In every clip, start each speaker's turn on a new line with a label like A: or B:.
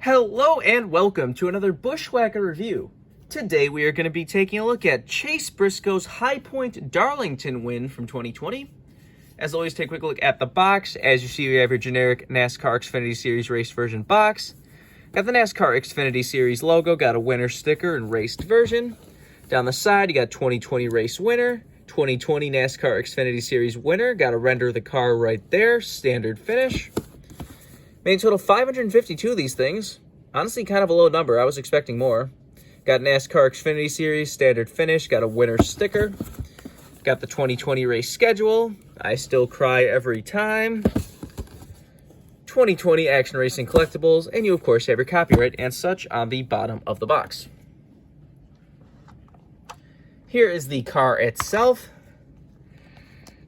A: Hello and welcome to another Bushwhacker review. Today we are going to be taking a look at Chase Briscoe's High Point Darlington win from 2020. As always, take a quick look at the box. As you see, we have your generic NASCAR Xfinity Series race version box. Got the NASCAR Xfinity Series logo, got a winner sticker and raced version. Down the side, you got 2020 race winner, 2020 NASCAR Xfinity Series winner. Got to render the car right there, standard finish. Made a total 552 of these things. Honestly, kind of a low number. I was expecting more. Got NASCAR Xfinity Series, standard finish. Got a winner sticker. Got the 2020 race schedule. I still cry every time. 2020 Action Racing Collectibles. And you, of course, have your copyright and such on the bottom of the box. Here is the car itself.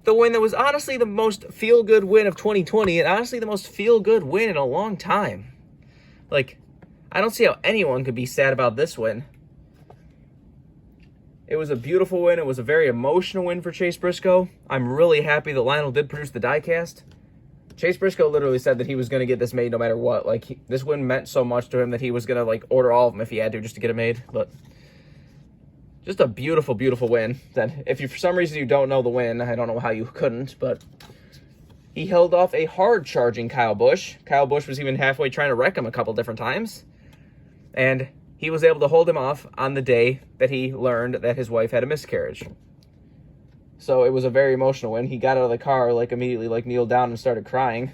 A: The win that was honestly the most feel-good win of 2020, and honestly the most feel-good win in a long time. Like, I don't see how anyone could be sad about this win. It was a beautiful win. It was a very emotional win for Chase Briscoe. I'm really happy that Lionel did produce the diecast. Chase Briscoe literally said that he was going to get this made no matter what. Like, this win meant so much to him that he was going to, like, order all of them if he had to just to get it made. But just a beautiful, beautiful win. Then, if you, for some reason you don't know the win, I don't know how you couldn't, but he held off a hard-charging Kyle Busch. Kyle Busch was even halfway trying to wreck him a couple different times. And he was able to hold him off on the day that he learned that his wife had a miscarriage. So it was a very emotional win. He got out of the car, like, immediately, like, kneeled down and started crying.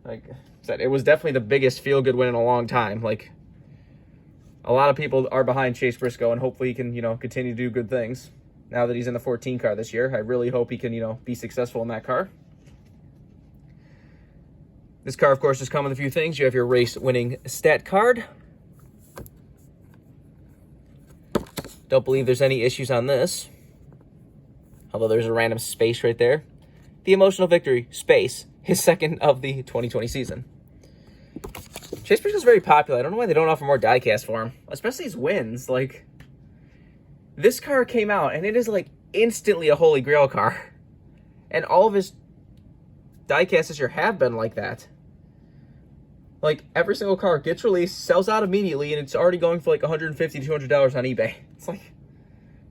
A: Like I said, it was definitely the biggest feel-good win in a long time. Like, a lot of people are behind Chase Briscoe, and hopefully he can, continue to do good things. Now that he's in the 14 car this year, I really hope he can, be successful in that car. This car, of course, has come with a few things. You have your race-winning stat card. Don't believe there's any issues on this. Although there's a random space right there. The emotional victory, space, his second of the 2020 season. Chase Briscoe's very popular. I don't know why they don't offer more diecast for him. Especially his wins. Like, this car came out, and it is, like, instantly a Holy Grail car. And all of his diecasts this year have been like that. Like, every single car gets released, sells out immediately, and it's already going for, like, $150, $200 on eBay. It's like,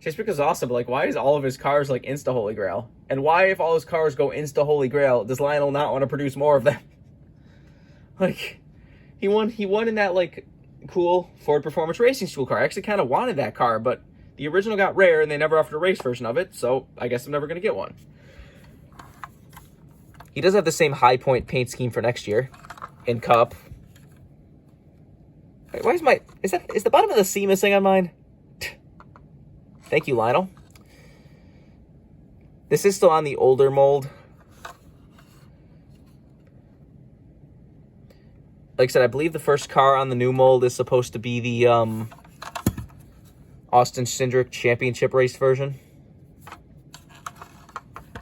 A: Chase Briscoe's awesome, but, like, why is all of his cars, like, Insta-Holy Grail? And why, if all his cars go Insta-Holy Grail, does Lionel not want to produce more of them? Like, He won in that, like, cool Ford Performance Racing School car. I actually kind of wanted that car, but the original got rare, and they never offered a race version of it, so I guess I'm never going to get one. He does have the same High Point paint scheme for next year in Cup. Wait, why is the bottom of the C missing on mine? Thank you, Lionel. This is still on the older mold. Like I said, I believe the first car on the new mold is supposed to be the Austin Cindric Championship race version.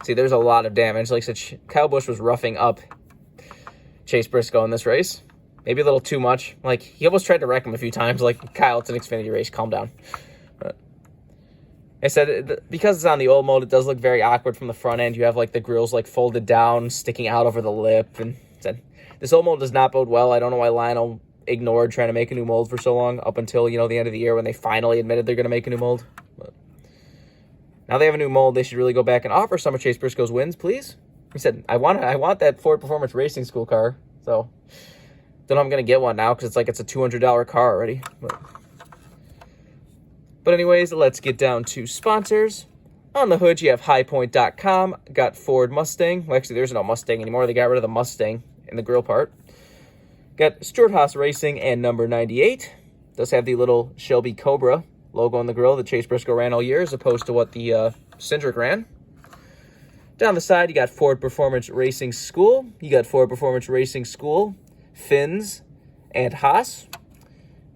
A: See, there's a lot of damage. Like I said, Kyle Busch was roughing up Chase Briscoe in this race. Maybe a little too much. Like, he almost tried to wreck him a few times. Like, Kyle, it's an Xfinity race. Calm down. But I said, because it's on the old mold, it does look very awkward from the front end. You have, like, the grills, like, folded down, sticking out over the lip. And said, this old mold does not bode well. I don't know why Lionel ignored trying to make a new mold for so long, up until, the end of the year when they finally admitted they're going to make a new mold. But now they have a new mold. They should really go back and offer some of Chase Briscoe's wins, please. He said, I want that Ford Performance Racing School car. So, don't know if I'm going to get one now because it's a $200 car already. But anyways, let's get down to sponsors. On the hood, you have highpoint.com. Got Ford Mustang. Well, actually, there's no Mustang anymore. They got rid of the Mustang in the grill part. Got Stuart Haas Racing and number 98. Does have the little Shelby Cobra logo on the grill that Chase Briscoe ran all year, as opposed to what the Cindric ran. Down the side, you got Ford Performance Racing School. You got Ford Performance Racing School, Fins, and Haas.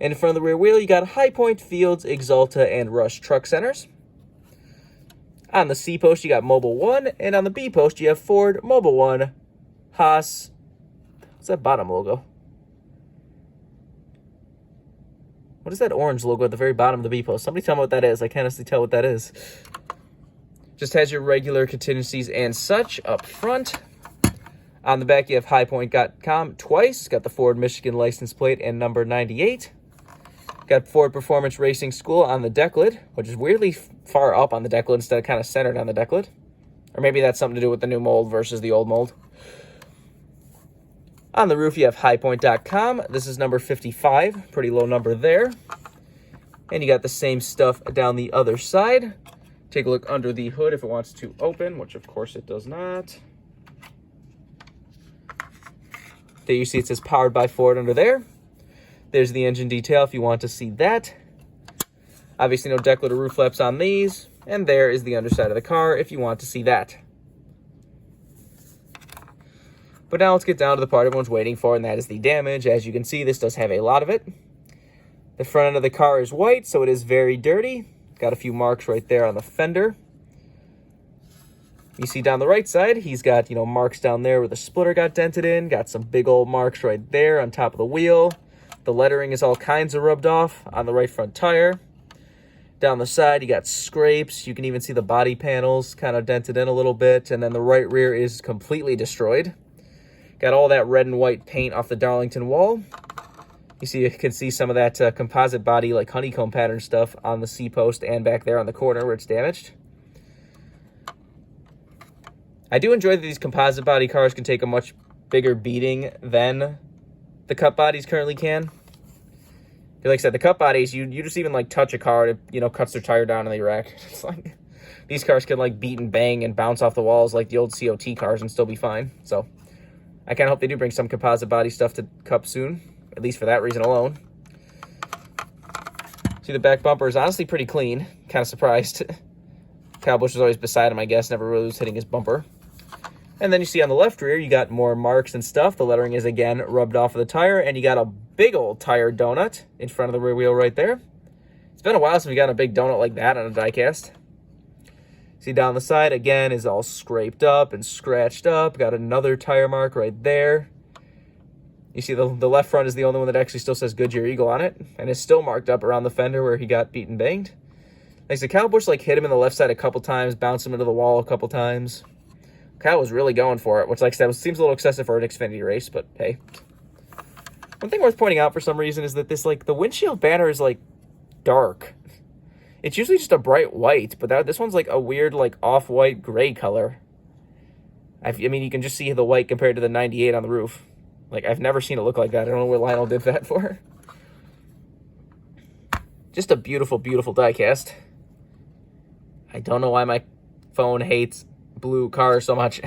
A: And in front of the rear wheel, you got High Point, Fields, Exalta, and Rush Truck Centers. On the C post, you got Mobile One, and on the B post, you have Ford, Mobile One, Haas. What's that bottom logo? What is that orange logo at the very bottom of the B post? Somebody tell me what that is. I can't honestly tell what that is. Just has your regular contingencies and such up front. On the back, you have highpoint.com twice. Got the Ford Michigan license plate and number 98. Got Ford Performance Racing School on the deck lid, which is weirdly far up on the deck lid instead of kind of centered on the deck lid. Or maybe that's something to do with the new mold versus the old mold. On the roof, you have highpoint.com. This is number 55. Pretty low number there. And you got the same stuff down the other side. Take a look under the hood if it wants to open, which of course it does not. There you see it says powered by Ford under there. There's the engine detail if you want to see that. Obviously no deck lid or roof flaps on these. And there is the underside of the car if you want to see that. But now let's get down to the part everyone's waiting for, and that is the damage. As you can see, this does have a lot of it. The front end of the car is white, so it is very dirty. Got a few marks right there on the fender. You see down the right side, he's got, marks down there where the splitter got dented in. Got some big old marks right there on top of the wheel. The lettering is all kinds of rubbed off on the right front tire. Down the side, you got scrapes. You can even see the body panels kind of dented in a little bit. And then the right rear is completely destroyed. Got all that red and white paint off the Darlington wall. You can see some of that composite body, like honeycomb pattern stuff on the C-post and back there on the corner where it's damaged. I do enjoy that these composite body cars can take a much bigger beating than the cut bodies currently can. Like I said, the cut bodies, you just even touch a car, and it cuts their tire down and they wreck. It's like these cars can beat and bang and bounce off the walls like the old COT cars and still be fine. So I kind of hope they do bring some composite body stuff to Cup soon, at least for that reason alone. See, the back bumper is honestly pretty clean. Kind of surprised. Kyle Busch was always beside him, I guess. Never really was hitting his bumper. And then you see on the left rear, you got more marks and stuff. The lettering is, again, rubbed off of the tire. And you got a big old tire donut in front of the rear wheel right there. It's been a while since we got a big donut like that on a diecast. See down the side, again, is all scraped up and scratched up. Got another tire mark right there. You see the left front is the only one that actually still says Goodyear Eagle on it. And it's still marked up around the fender where he got beat and banged. Like I said, Kyle Busch hit him in the left side a couple times, bounced him into the wall a couple times. Kyle was really going for it, which, like I said, seems a little excessive for an Xfinity race, but hey. One thing worth pointing out for some reason is that this, the windshield banner is, dark. It's usually just a bright white, but this one's, a weird, off-white gray color. I mean, you can just see the white compared to the 98 on the roof. I've never seen it look like that. I don't know what Lionel did that for. Just a beautiful, beautiful diecast. I don't know why my phone hates blue cars so much.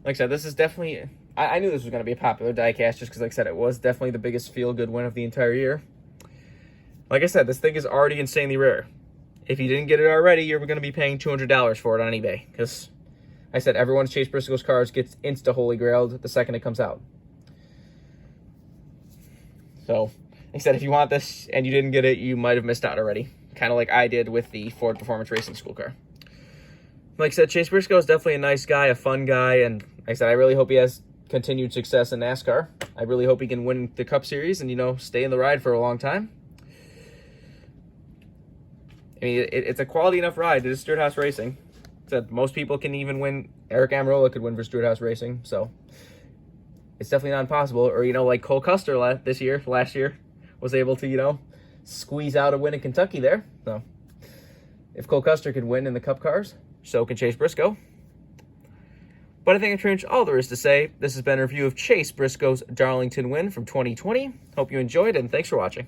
A: Like I said, this is definitely... I knew this was going to be a popular diecast just because, like I said, it was definitely the biggest feel-good win of the entire year. Like I said, this thing is already insanely rare. If you didn't get it already, you're going to be paying $200 for it on eBay. Because, like I said, everyone's Chase Briscoe's cars gets insta-holy grailed the second it comes out. So, like I said, if you want this and you didn't get it, you might have missed out already. Kind of like I did with the Ford Performance Racing School car. Like I said, Chase Briscoe is definitely a nice guy, a fun guy, and like I said, I really hope he has continued success in NASCAR. I really hope he can win the Cup Series and, stay in the ride for a long time. I mean, it's a quality enough ride. It is Stewart Haas Racing. That most people can even win. Eric Amarola could win for Stewart Haas Racing, so it's definitely not impossible. Or, like Cole Custer last year, was able to, squeeze out a win in Kentucky there. So if Cole Custer could win in the Cup cars, so can Chase Briscoe. But I think that's pretty much all there is to say. This has been a review of Chase Briscoe's Darlington win from 2020. Hope you enjoyed, and thanks for watching.